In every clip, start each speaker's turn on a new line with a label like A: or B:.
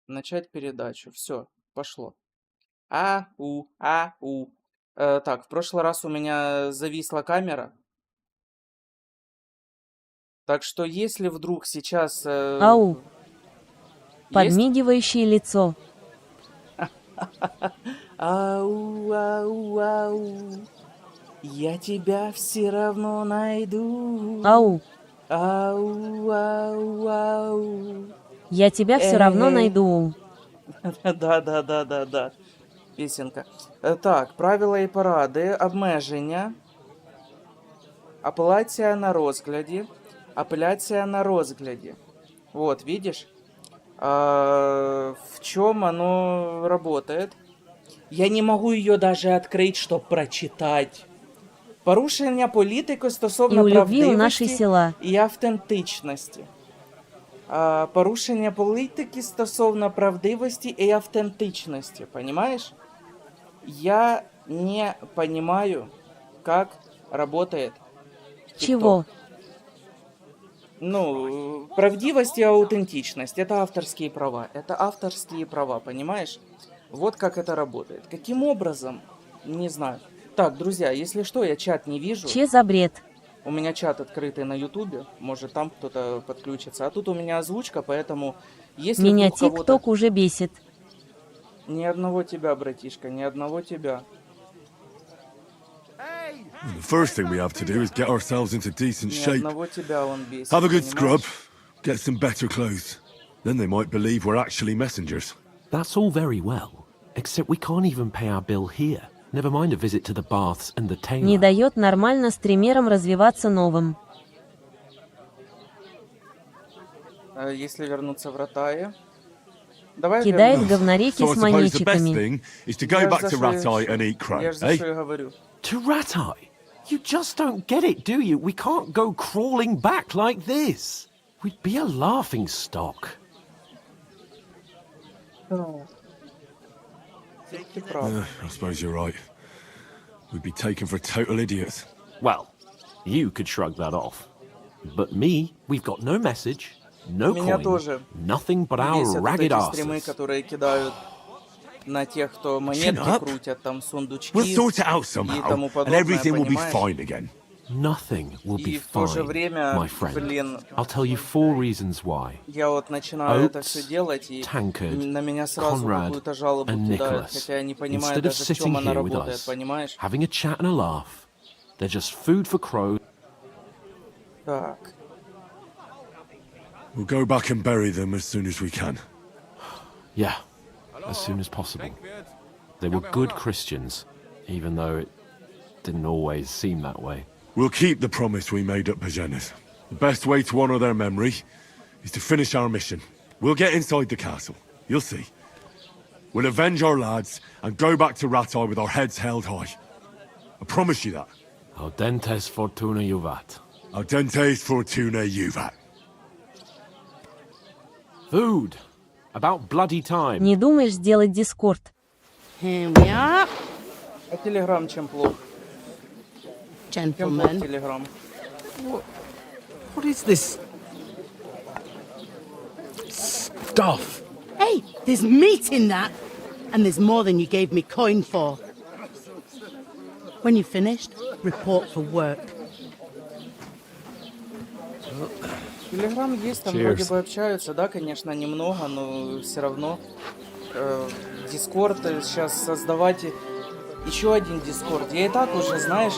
A: Начать передачу. Все, пошло. Ау. Так, в прошлый раз у меня зависла камера. Так что если вдруг сейчас...
B: Ау.
A: есть?
B: Подмигивающее лицо.
A: Ау. Я тебя все равно найду.
B: Ау.
A: Ау.
B: Я тебя все равно найду.
A: Да. Пісенька. Так, правила і поради, обмеження. Апеляція на розгляді. Вот, видишь? В чем оно работает? Я не могу ее даже открыть, чтобы прочитать. Порушення політики стосовно правдивості і автентичності. Порушення політики стосовно правдивости и автентичности, понимаешь? Я не понимаю, как работает TikTok.
B: Чего?
A: Ну, правдивость и аутентичность – это авторские права, понимаешь? Вот как это работает. Каким образом? Не знаю. Так, друзья, если что, я чат не вижу.
B: Че за бред?
A: У меня чат открытый на ютубе, может там кто-то подключится. А тут у меня озвучка, поэтому если
B: меня ТикТок уже бесит.
A: Ни одного тебя, братишка, ни одного тебя.
C: The first thing we have to do is get ourselves into decent shape.
A: Бесит,
C: Have a good
A: понимаешь?
C: scrub, get some better clothes. Then they might believe we're actually messengers.
D: That's all very well, except we can't even pay our bill here. Never mind a visit to the baths and the tailor.
B: Не дает нормально стримерам развиваться новым.
A: Если вернуться в Ратае. Давай
B: Кидает
A: вернемся.
B: говнорейки
C: So I
B: с
C: suppose the best
B: монетчиками.
C: thing is to go back to Ratai and eat crow,
A: Я же за
C: eh?
A: что и говорю.
D: To Ratai? You just don't get it, do you? We can't go crawling back like this. We'd be a laughing stock.
A: Ты прав.
C: I suppose you're right. We'd be taken for total idiots.
D: Well, you could shrug that off. But me, we've got no message, no
A: Меня
D: coin,
A: тоже
D: nothing but our
A: бесят вот
D: ragged
A: эти стримы,
D: asses.
A: которые кидают на тех, кто монетки
C: up.
A: крутят, там сундучки
C: We'll sort it out
A: и
C: somehow,
A: тому
C: and
A: подобное,
C: everything will be
A: понимаешь?
C: fine again.
D: Nothing will be
A: И в то же
D: fine,
A: время,
D: my friend.
A: блин,
D: I'll tell you 4 reasons why.
A: я вот начинаю это
D: Oates,
A: все делать, и
D: Tankard,
A: на меня сразу
D: Conrad
A: какую-то жалобу
D: and
A: кидают,
D: Nicholas,
A: хотя я не понимаю
D: instead of
A: даже, в
D: sitting
A: чем она
D: here with
A: работает,
D: us,
A: понимаешь?
D: having a chat and a laugh, they're just food for crows.
A: Так,
C: We'll go back and bury them as soon as we can.
D: Yeah, as soon as possible. They were good Christians, even though it didn't always seem that way.
C: We'll keep the promise we made at Pagenes. The best way to honor their memory is to finish our mission. We'll get inside the castle. You'll see. We'll avenge our lads and go back to Ratai with our heads held high. I promise you that.
D: Audentes fortuna juvat.
C: Audentes fortuna juvat.
D: Food! About bloody time.
B: Не думаешь сделать дискорд?
E: Here we are,
A: а Телеграм чем плох? Чем плох
E: gentlemen.
A: Телеграм?
D: What is this stuff?
E: Hey, there's meat in that, and there's more than you gave me coin for. When you've finished, report for work.
A: Телеграм есть, там вроде бы общаются, да, конечно, немного, но все равно. Дискорд сейчас создавать еще один дискорд. Я и так уже, знаешь,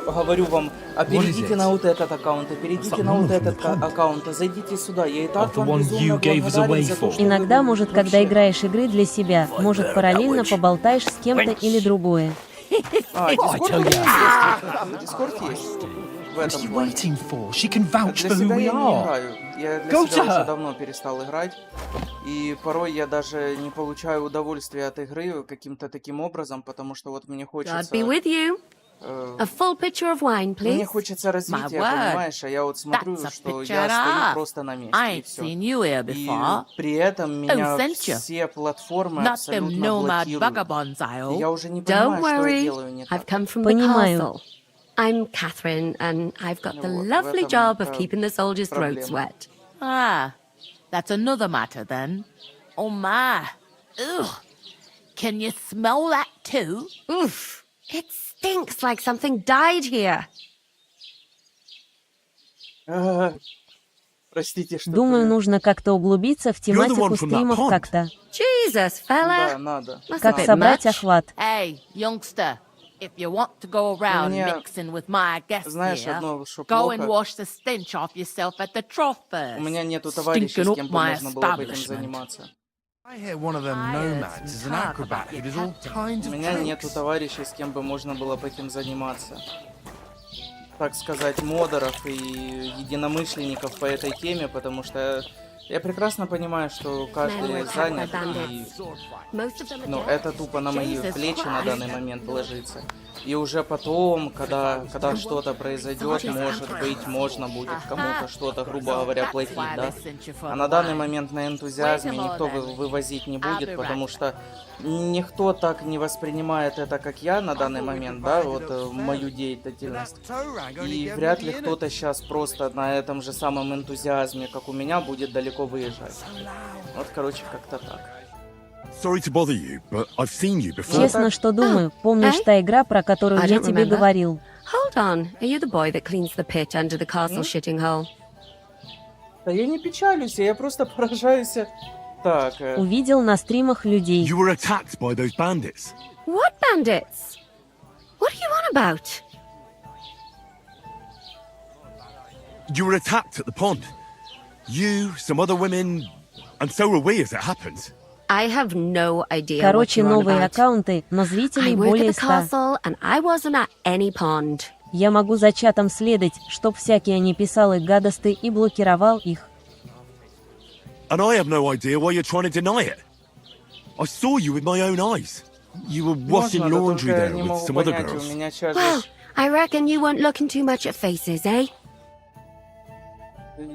A: говорю вам, перейдите на вот этот аккаунт, перейдите на вот этот аккаунт, зайдите сюда. Я и так вам безумно благодарен за то, что
B: Иногда, может, когда играешь игры для себя, может, параллельно поболтаешь с кем-то или другое.
A: Дискорд есть. В этом плане. Для себя я не играю. Я для себя уже давно перестал играть. И порой я даже не получаю удовольствия от игры каким-то таким образом, потому что вот мне хочется... Мне хочется развития, понимаешь, а я вот смотрю, что я стою просто на месте, и все. И при этом меня все платформы абсолютно блокируют. И я уже не понимаю, что я делаю не так.
B: Понимаю.
F: I'm Catherine, and I've got the lovely job of keeping the soldiers' throats wet.
G: Ah, that's another matter then. Oh my. Ugh. Can you smell that too?
F: Oof. It stinks like something died here.
A: Простите, что
B: Думаю, нужно как-то углубиться в тематику
C: one from that
B: стримов
C: pond.
B: как-то.
F: Jesus, fella.
A: Да, надо.
F: Must
B: Как
F: be a bit
B: собрать
F: much.
B: охват.
G: Hey, youngster. If you want to go around
A: Мне,
G: mixing with my guests
A: знаешь,
G: here,
A: одно, что
G: go and
A: плохо.
G: wash the stench off yourself at the trough
A: У
G: first.
A: меня нету товарищей,
G: Stinking
A: с кем
G: up
A: бы
G: my
A: можно было бы этим
G: establishment.
A: заниматься.
H: I hear one of them
G: I heard
H: nomads is
G: some
H: an
G: talk
H: acrobat
G: about
H: who
G: your
H: does all
G: captain.
H: kinds
A: У
H: of
A: меня нету
H: tricks.
A: товарищей, с кем бы можно было бы этим заниматься. Так сказать, модеров и единомышленников по этой теме, потому что я прекрасно понимаю, что
F: Men
A: каждый
F: were attacked by
A: занят, и
F: bandits. Most of them are
A: ну,
F: dead.
A: это тупо на мои
G: Jesus
A: плечи на
G: Christ.
A: данный момент ложится. И уже потом, когда что-то произойдет, может быть, можно будет кому-то что-то, грубо говоря, платить, да? А на данный момент на энтузиазме никто вывозить не будет, потому что никто так не воспринимает это, как я на данный момент, да, вот мою деятельность. И вряд ли кто-то сейчас просто на этом же самом энтузиазме, как у меня, будет далеко выезжать. Вот, короче, как-то так.
C: Sorry to bother you, but I've seen you before.
B: Честно, что думаю. Помнишь та игра, про которую
F: I
B: я
F: don't
B: тебе
F: remember.
B: говорил?
F: Hold on. Are you the boy that cleans the pit under the castle shitting hole?
A: Да я не печалюсь, я просто поражаюсь. Так,
B: Увидел на стримах людей.
C: You were attacked by those bandits.
F: What bandits? What are you on about?
C: You were attacked at the pond. You, some other women, and so were we, as it happens.
F: I have no idea
B: Короче,
F: what you're on
B: новые
F: about.
B: аккаунты, но
F: I
B: зрителей
F: work at
B: более
F: the
B: 100.
F: castle and I wasn't at any pond.
B: Я могу за чатом следить, чтоб всякие не писал их гадосты и блокировал их.
C: And I have no idea why you're trying to deny it. I saw you with my own eyes. You were washing
A: можно, да
C: laundry
A: только я
C: there
A: не
C: with
A: могу
C: some other
A: понять, у
C: girls.
A: меня сейчас
F: Well,
A: же...
F: I reckon you weren't looking too much at faces, eh?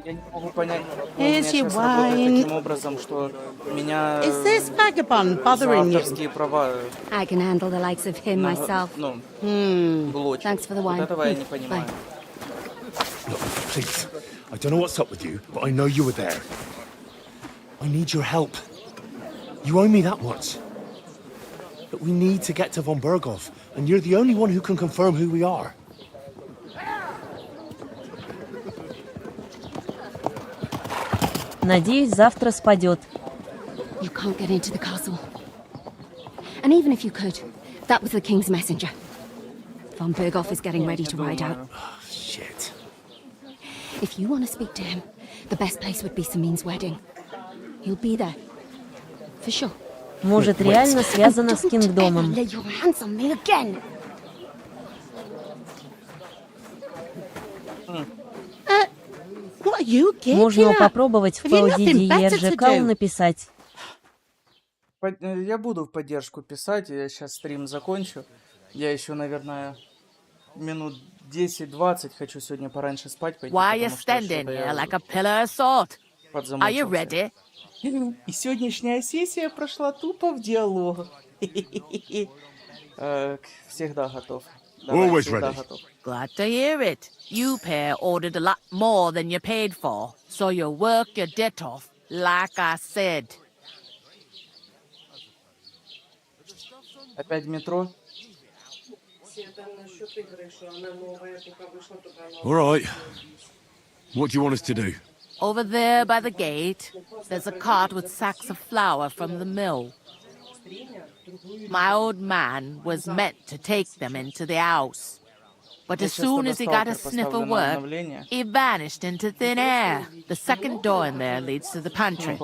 A: Я не могу понять, у
E: Here's
A: меня
E: your
A: сейчас работает
E: wine.
A: таким образом, что меня
E: Is this vagabond
A: за
E: bothering you?
A: авторские права
F: I can handle the likes of him myself.
A: ну,
E: Hmm.
A: блочат.
F: Thanks for the
A: Вот
F: wine.
A: этого я не понимаю.
H: Look, please. I don't know what's up with you, but I know you were there. I need your help. You owe me that much. But we need to get to von Berghoff, and you're the only one who can confirm who we are.
B: Надеюсь, завтра спадет.
F: You can't get into the castle. And even if you could, that was the king's messenger. Von Berghoff is getting ready to ride out.
H: Shit.
F: If you want to speak to him, the best place would be Samin's wedding. He'll be there. For sure.
B: Может, реально связано с
F: Don't ever
B: Кингдомом.
F: lay your hands on me again.
E: What are you getting
B: Можно
E: at?
B: попробовать в
E: Have you nothing better to
B: PODD
E: do?
B: написать.
A: Я буду в поддержку писать, я сейчас стрим закончу. Я еще, наверное, минут 10-20 хочу сегодня пораньше спать пойти,
G: Why you
A: потому что
G: standing
A: что-то
G: here
A: я
G: like a pillar of salt? Are you
A: подзамучился.
G: ready?
A: И сегодняшняя сессия прошла тупо в диалог. Всегда готов. Давай,
C: Always
A: всегда
C: ready.
A: готов.
G: Glad to hear it. You pair ordered a lot more than you paid for, so you work your debt off, like I said.
A: Опять в метро?
C: All right. What do you want us to do?
G: Over there by the gate, there's a cart with sacks of flour from the mill. My old man was meant to take them into the house. But as soon as he got a sniff of work, he vanished into thin air. The second door in there leads to the pantry.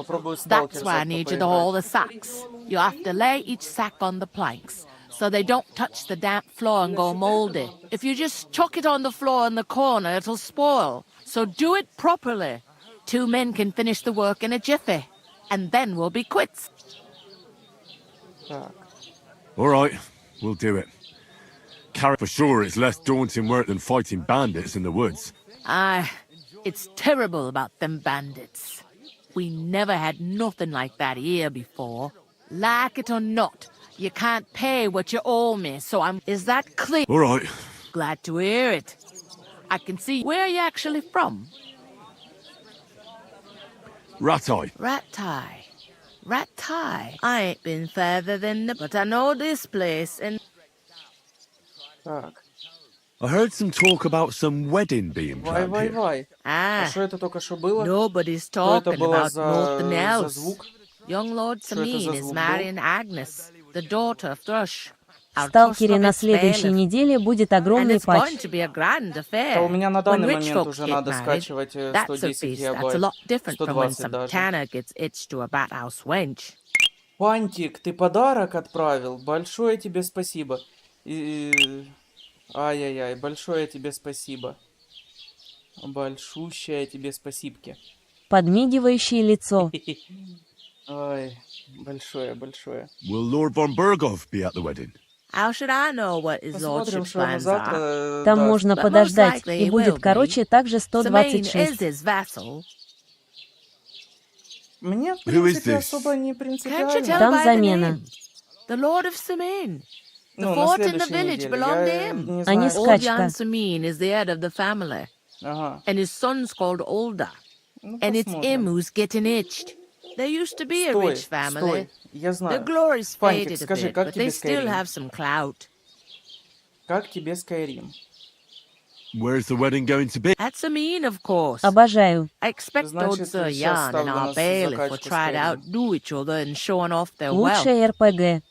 G: That's why I need you to haul the sacks. You have to lay each sack on the planks, so they don't touch the damp floor and go moldy. If you just chuck it on the floor in the corner, it'll spoil. So do it properly. 2 men can finish the work in a jiffy, and then we'll be quits.
A: Так.
C: All right, we'll do it. For sure, it's less daunting work than fighting bandits in the woods.
G: It's terrible about them bandits. We never had nothing like that here before. Like it or not, you can't pay what you owe me, so Is that clear?
C: All right.
G: Glad to hear it. I can see. Where are you actually from?
C: Rat-eye.
G: Rat-tie. Rat tie. I ain't been further than the... But I know this place and...
A: Так,
C: I heard some talk about some wedding being planned here.
A: вай. А
G: Ah,
A: что это только что было?
G: nobody's
A: Что это
G: talking
A: было
G: about nothing
A: за
G: else.
A: звук?
G: Young Lord
A: Что это за
G: Samin is
A: звук был?
G: marrying Agnes, the daughter of Thrush.
B: В Сталкере на следующей неделе будет
G: And
B: огромный
G: it's going
B: патч.
G: to be a grand
A: Да
G: affair.
A: у меня на
G: When
A: данный
G: rich
A: момент
G: folks
A: уже
G: get
A: надо
G: married,
A: скачивать
G: that's a
A: 110
G: feast. That's a
A: гигабайт,
G: lot different from when
A: 120
G: some
A: даже.
G: tanner gets itched to a bat-house wench.
A: Пантик, ты подарок отправил? Большое тебе спасибо. Ай-яй-яй, большое тебе спасибо. Большущее тебе спасибки.
B: Подмигивающее лицо.
A: Ой, большое.
C: Will Lord von Bergov be at the wedding?
G: How should I know what his
A: Посмотрим,
G: lordship's
A: что он
G: plans are?
A: завтра
B: Там
A: даст.
B: можно
G: But most
B: подождать,
G: likely
B: и
G: it
B: будет
G: will
B: короче
G: be.
B: также
G: Samin is
B: 126.
G: his vassal.
A: Мне, в
C: Who is
A: принципе,
C: this?
A: особо не
G: Can't you
A: принципиально.
G: tell
B: Там
G: by the
B: замена.
G: name? The Lord of Samin. The
A: Ну, на
G: fort and the
A: следующей
G: village
A: неделе.
G: belong to
A: Я
G: him.
A: не
B: Они
A: знаю.
B: скачут.
G: Old
B: Качка.
G: Jan Samin is the head of the family,
A: Ага.
G: and his son's called Olda.
A: Ну,
G: And it's him
A: посмотрим.
G: who's getting itched. There used to be a
A: Стой,
G: rich family.
A: стой. Я
G: The
A: знаю.
G: glory's
A: Фантик,
G: faded a
A: скажи,
G: bit,
A: как
G: but
A: тебе
G: they still
A: Skyrim?
G: have some clout.
A: Как тебе Skyrim?
C: Where's the wedding going to be?
G: At Samin, of course.
B: Обожаю.
G: I expect old
A: Значит,
G: Sir
A: сейчас
G: Jan and
A: ставлю
G: our
A: на
G: bailiff will
A: закачку
G: try to
A: Skyrim.
G: outdo each other in showing off their wealth.
B: Лучшее РПГ.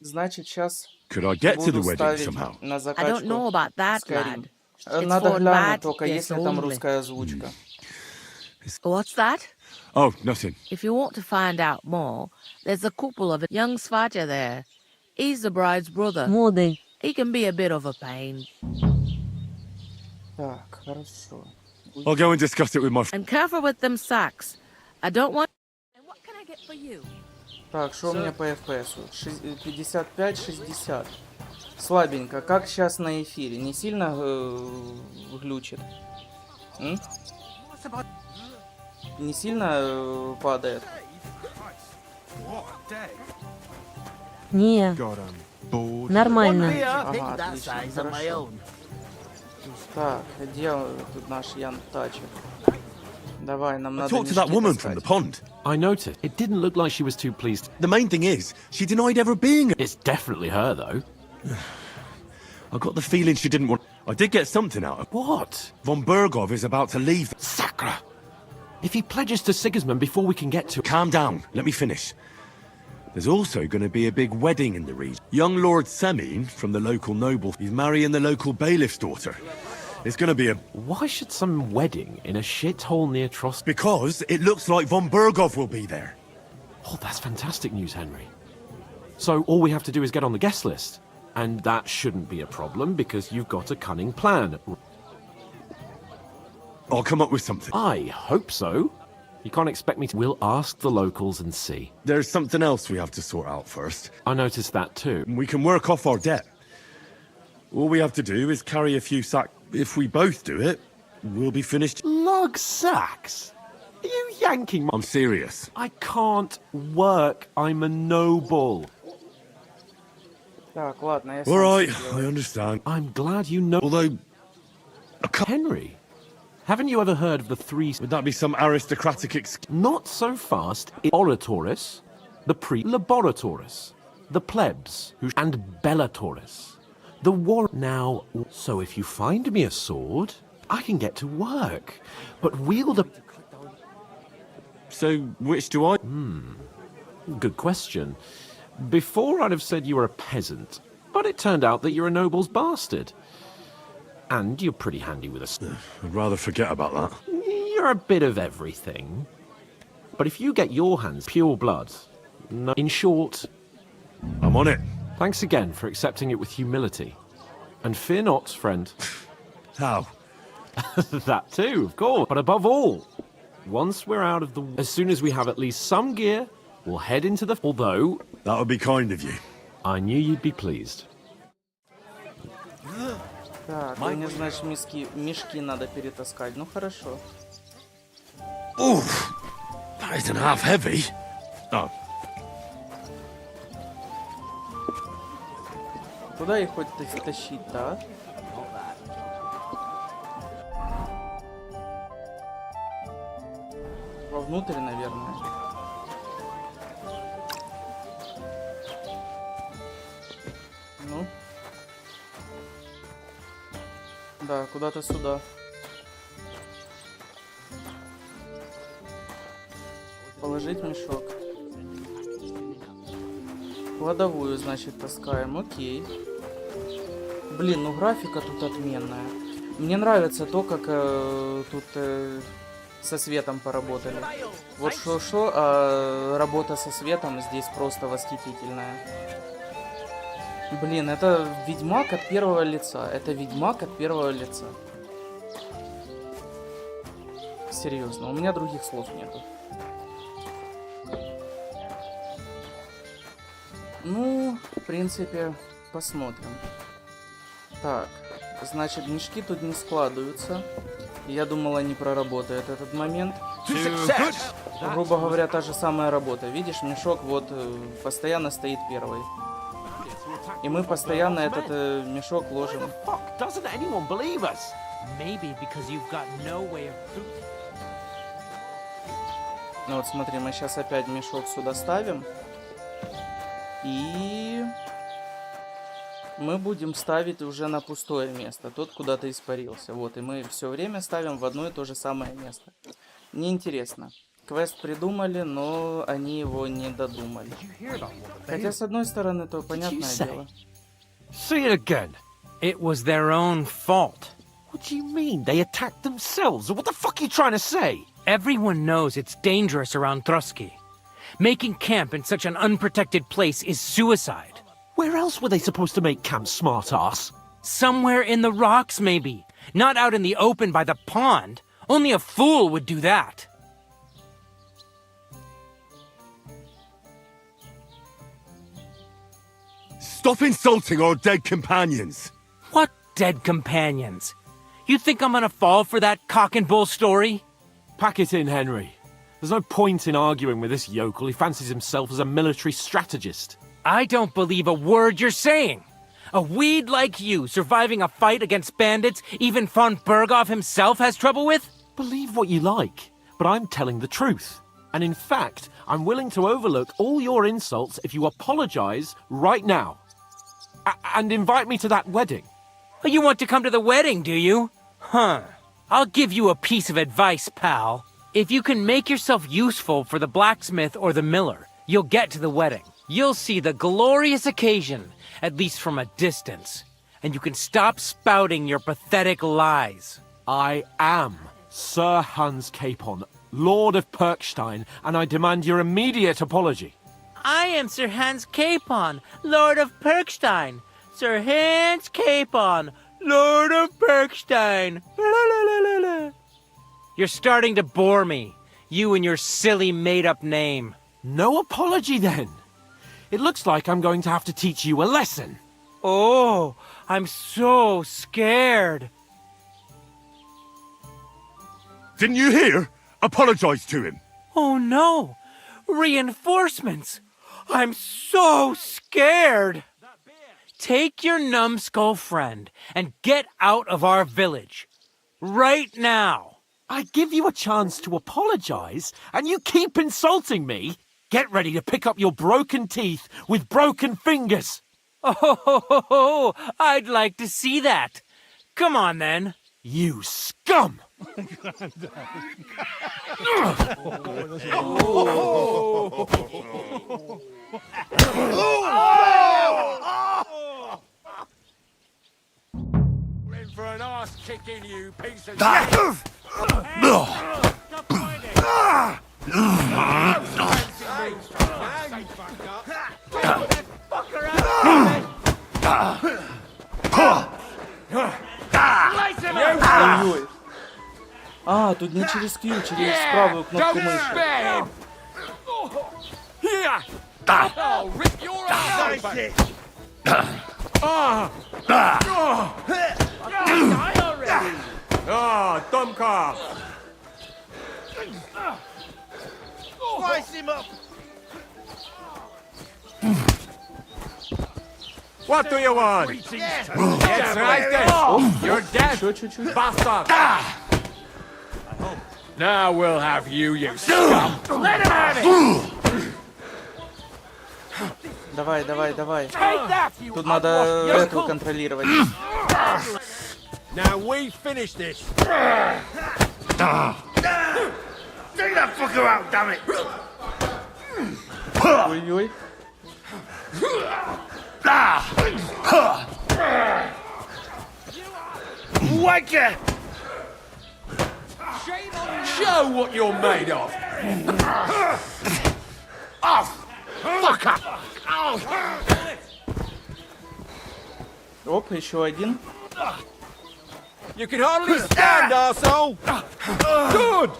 A: Значит, сейчас
C: Could I get to the
A: буду
C: wedding
A: ставить
C: somehow?
A: на
G: I don't know
A: закачку
G: about that,
A: Skyrim.
G: lad. It's
A: Надо
G: for
A: глянуть
G: bad
A: только,
G: guests
A: есть ли там
G: only.
A: русская озвучка.
G: What's that?
C: Oh, nothing.
G: If you want to find out more, there's a couple of young Svaja there. He's the bride's brother.
B: Моды.
G: He can be a bit of a pain.
A: Так, хорошо.
C: I'll go and discuss it with my...
G: And careful with them sacks. I don't want... And what can I get for you?
A: Так, что у меня по FPS? 55-60. Слабенько. Как сейчас на эфире? Не сильно глючит? М? Не сильно падает?
B: Не, нормально.
A: Ага, отлично, хорошо. Так, где тут наш Ян Тачек? Давай, нам
C: I
A: надо
C: talked to that
A: мешки
C: woman from the
A: таскать.
C: pond.
D: I noticed. It didn't look like she was too pleased.
C: The main thing is, she denied ever being...
D: It's definitely her, though.
C: I got the feeling she didn't want... I did get something out of...
D: What?
C: Von Bergov is about to leave.
D: Sacre! If he pledges to Sigismund before we can get to...
C: Calm down. Let me finish. There's also going to be a big wedding in the region. Young Lord Semin, from the local noble, he's marrying the local bailiff's daughter. It's going to be a...
D: Why should some wedding in a shithole near Tros...
C: Because it looks like Von Bergov will be there.
D: Oh, that's fantastic news, Henry. So all we have to do is get on the guest list. And that shouldn't be a problem because you've got a cunning plan.
C: I'll come up with something.
D: I hope so. You can't expect me to... We'll ask the locals and see.
C: There's something else we have to sort out first.
D: I noticed that too.
C: We can work off our debt. All we have to do is carry a few sack. If we both do it, we'll be finished.
D: Log sacks? Are you yanking my...
C: I'm serious.
D: I can't work. I'm a noble.
A: Так, ладно, я
C: All
A: сам
C: right,
A: всё
C: I
A: сделаю.
C: understand.
D: I'm glad you know...
C: Although,
D: Henry, haven't you ever heard of the three...
C: would that be some aristocratic excuse?
D: Not so fast. Oratoris, the Laboratoris, the plebs, and Bellatoris. The war... Now, so if you find me a sword, I can get to work. But wield a...
C: So, which do I...
D: Good question. Before I'd have said you were a peasant, but it turned out that you're a noble's bastard. And you're pretty handy with a...
C: I'd rather forget about that.
D: You're a bit of everything. But if you get your hands pure blood... No, in short,
C: I'm on it.
D: thanks again for accepting it with humility. And fear not, friend.
C: How?
D: That too, of course. But above all, once we're out of the... As soon as we have at least some gear, we'll head into the... Although,
C: That would be kind of you.
D: I knew you'd be pleased.
A: Так, мне, значит, мешки надо перетаскать. Ну, хорошо.
C: Oof! That isn't half heavy. Oh,
A: Куда их хоть тащить-то, а? Вовнутрь, наверное. Да, куда-то сюда. Положить мешок. Кладовую, значит, таскаем. Окей. Блин, ну графика тут отменная. Мне нравится то, как тут со светом поработали. Вот что-что, а работа со светом здесь просто восхитительная. Блин, это Ведьмак от первого лица. Это Ведьмак от первого лица. Серьезно, у меня других слов нету. Ну, в принципе, посмотрим. Так, значит, мешки тут не складываются. Я думал, они проработают этот момент. Грубо говоря, та же самая работа. Видишь, мешок вот постоянно стоит первый. И мы постоянно этот мешок ложим. Ну вот смотри, мы сейчас опять мешок сюда ставим. И мы будем ставить уже на пустое место. Тот куда-то испарился. Вот, и мы все время ставим в одно и то же самое место. Неинтересно. Квест придумали, но они его не додумали. Хотя, с одной стороны, то понятное дело.
I: Say it again. It was their own fault.
D: What do you mean? They attacked themselves? What the fuck are you trying to say?
I: Everyone knows it's dangerous around Trotsky. Making camp in such an unprotected place is suicide.
D: Where else were they supposed to make camp, smart-ass?
I: Somewhere in the rocks, maybe. Not out in the open by the pond. Only a fool would do that.
C: Stop insulting our dead companions!
I: What dead companions? You think I'm gonna fall for that cock and bull story?
D: Pack it in, Henry. There's no point in arguing with this yokel. He fancies himself as a military strategist.
I: I don't believe a word you're saying. A weed like you surviving a fight against bandits even von Berghoff himself has trouble with?
D: Believe what you like, but I'm telling the truth. And in fact, I'm willing to overlook all your insults if you apologize right now. And invite me to that wedding.
I: You want to come to the wedding, do you? Huh. I'll give you a piece of advice, pal. If you can make yourself useful for the blacksmith or the miller, you'll get to the wedding. You'll see the glorious occasion, at least from a distance. And you can stop spouting your pathetic lies.
D: I am Sir Hans Capon, Lord of Perkstein, and I demand your immediate apology.
I: I am Sir Hans Capon, Lord of Perkstein. Sir Hans Capon, Lord of Perkstein. You're starting to bore me, you and your silly made-up name.
D: No apology, then. It looks like I'm going to have to teach you a lesson.
I: Oh, I'm so scared.
C: Didn't you hear? Apologize to him.
I: Oh no! Reinforcements! I'm so scared! Take your numbskull friend and get out of our village. Right now!
D: I give you a chance to apologize, and you keep insulting me? Get ready to pick up your broken teeth with broken fingers.
I: Oh, I'd like to see that. Come on then.
D: You scum!
C: We're in for an ass kicking, you piece of
A: Ой-ой. А, тут не через Q, через правую кнопку мыши.
C: Ah, Dumbcar!
H: Slice him up!
C: What do you want? Yes, right then. You're dead,
A: Чуть-чуть.
C: bastard! Now we'll have you, you scum! Let him have it!
A: Давай, давай, давай. Тут надо эту контролировать.
C: Now we finish this.
H: Take that fucker out, damn it!
A: Ой-ой.
H: Wanker!
C: Show what you're made of.
H: Off! Fucker!
A: Оп, еще один.
C: You can hardly stand, arsehole. Good.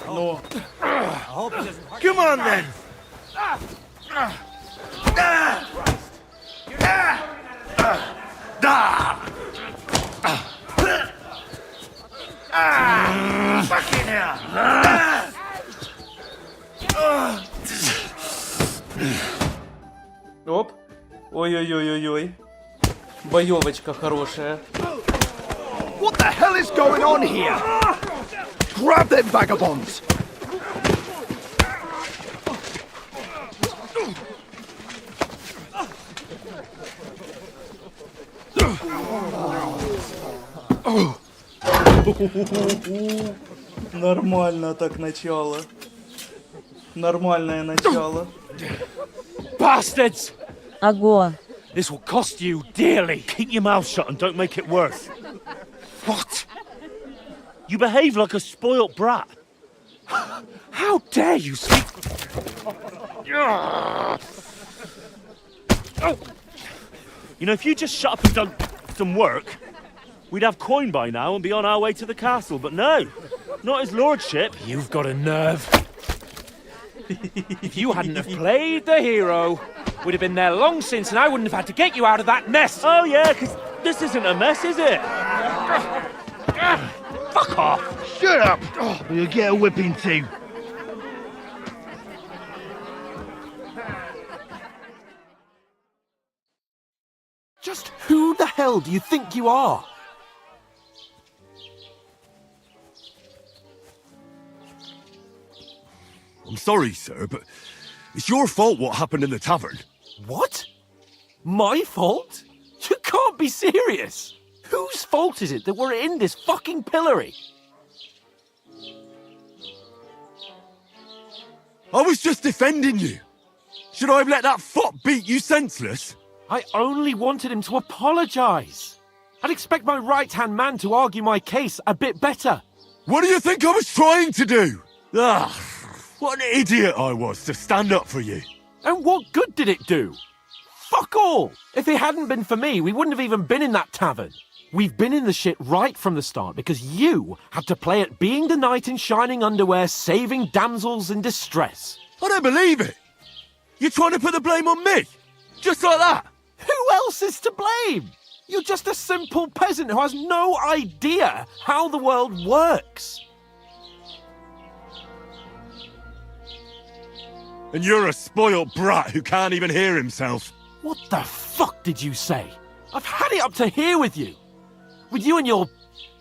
A: Ну,
H: Come on then! Fucking hell!
A: оп. Ой-ой-ой-ой-ой. Боевочка хорошая.
H: What the hell is going on here? Grab them vagabonds!
A: Нормально так начало. Нормальное начало.
I: Bastards!
B: Ого.
H: This will cost you dearly. Keep your mouth shut and don't make it worse. What? You behave like a spoilt brat. How dare you speak? You know, if you just shut up and done some work, we'd have coin by now and be on our way to the castle. But no, not his lordship.
I: You've got a nerve. If you hadn't have played the hero, we'd have been there long since and I wouldn't have had to get you out of that mess.
H: Oh yeah, because this isn't a mess, is it? Fuck off! Shut up! Or you'll get a whipping too.
D: Just who the hell do you think you are?
C: I'm sorry, sir, but it's your fault what happened in the tavern.
D: What? My fault? You can't be serious. Whose fault is it that we're in this fucking pillory?
C: I was just defending you. Should I have let that fop beat you senseless?
D: I only wanted him to apologise. I'd expect my right-hand man to argue my case a bit better.
C: What do you think I was trying to do? Ah, what an idiot I was to stand up for you.
D: And what good did it do? Fuck all! If it hadn't been for me, we wouldn't have even been in that tavern. We've been in the shit right from the start because you had to play at being the knight in shining underwear saving damsels in distress.
C: I don't believe it. You're trying to put the blame on me? Just like that?
D: Who else is to blame? You're just a simple peasant who has no idea how the world works.
C: And you're a spoilt brat who can't even hear himself.
D: What the fuck did you say? I've had it up to here with you. With you and your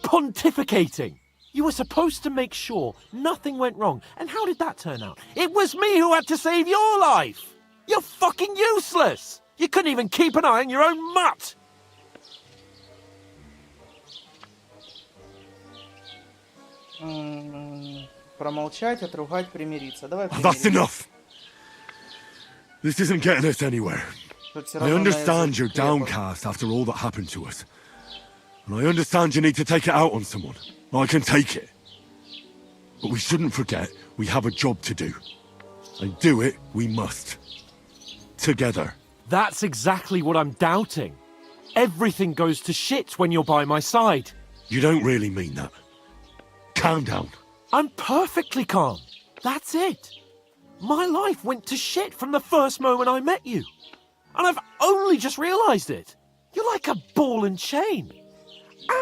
D: pontificating. You were supposed to make sure nothing went wrong. And how did that turn out? It was me who had to save your life. You're fucking useless. You couldn't even keep an eye on your own mutt.
A: Промолчать, отругать, примириться. Давай
C: That's
A: примиримся.
C: enough. This isn't getting us anywhere.
A: Тут всё
C: I
A: равно на
C: understand
A: язык
C: you're
A: хлеба.
C: downcast after all that happened to us. And I understand you need to take it out on someone. I can take it. But we shouldn't forget we have a job to do. And do it we must. Together.
D: That's exactly what I'm doubting. Everything goes to shit when you're by my side.
C: You don't really mean that. Calm down.
D: I'm perfectly calm. That's it. My life went to shit from the first moment I met you. And I've only just realised it. You're like a ball and chain.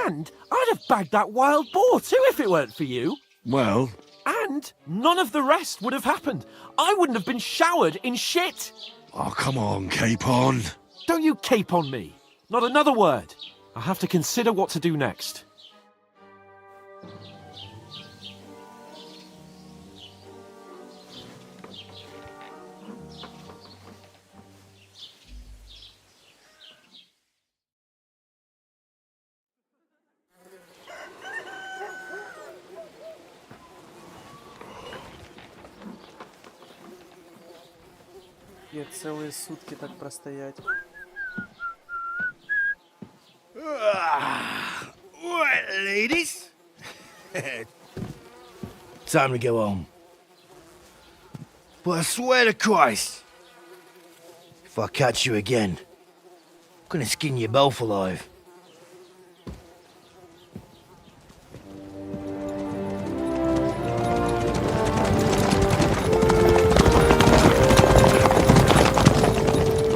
D: And I'd have bagged that wild boar too if it weren't for you.
C: Well,
D: And none of the rest would have happened. I wouldn't have been showered in shit.
C: oh, come on, Capon.
D: Don't you cape on me. Not another word. I have to consider what to do next.
A: И целые сутки так простоять.
H: Right, ladies. Time to go home. But I swear to Christ, if I catch you again, I'm gonna skin you both alive.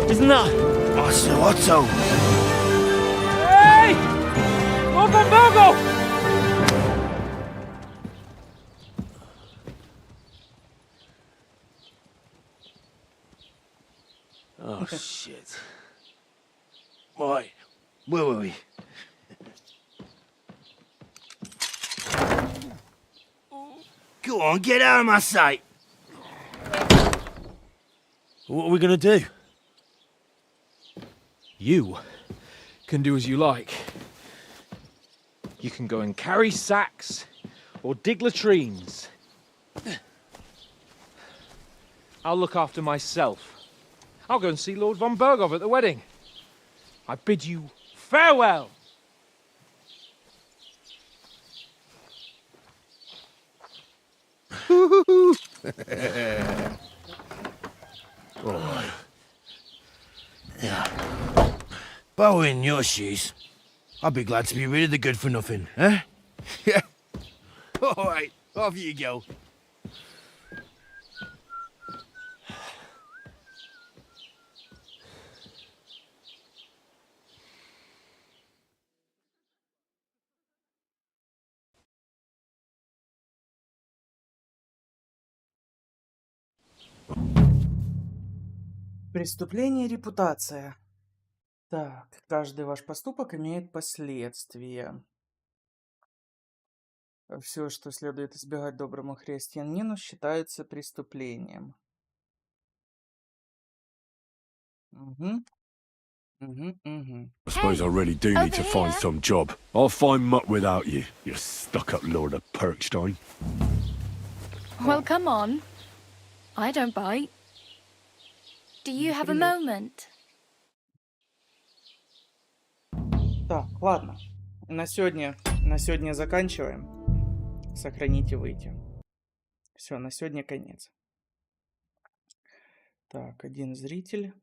I: Isn't that?
H: Otto!
I: Hey! Lord Von Berghoff!
H: Oh, shit. Right, where were we? Go on, get out of my sight!
J: What are we gonna do? You can do as you like. You can go and carry sacks or dig latrines. I'll look after myself. I'll go and see Lord Von Berghoff at the wedding. I bid you farewell.
H: Alright. Yeah. If I were in your shoes, I'd be glad to be rid of the good for nothing, eh? Yeah. Alright, off you go.
A: Преступление и репутация. Так, каждый ваш поступок имеет последствия. Все, что следует избегать доброму христианину, считается преступлением. Угу. Угу.
C: I suppose I really do need to find some job. I'll find muck without you, you stuck-up Lord of Perkstein.
K: Well, come on. I don't bite. Do you have a moment?
A: Так, ладно. На сегодня заканчиваем. Сохранить и выйти. Все, на сегодня конец. Так, один зритель.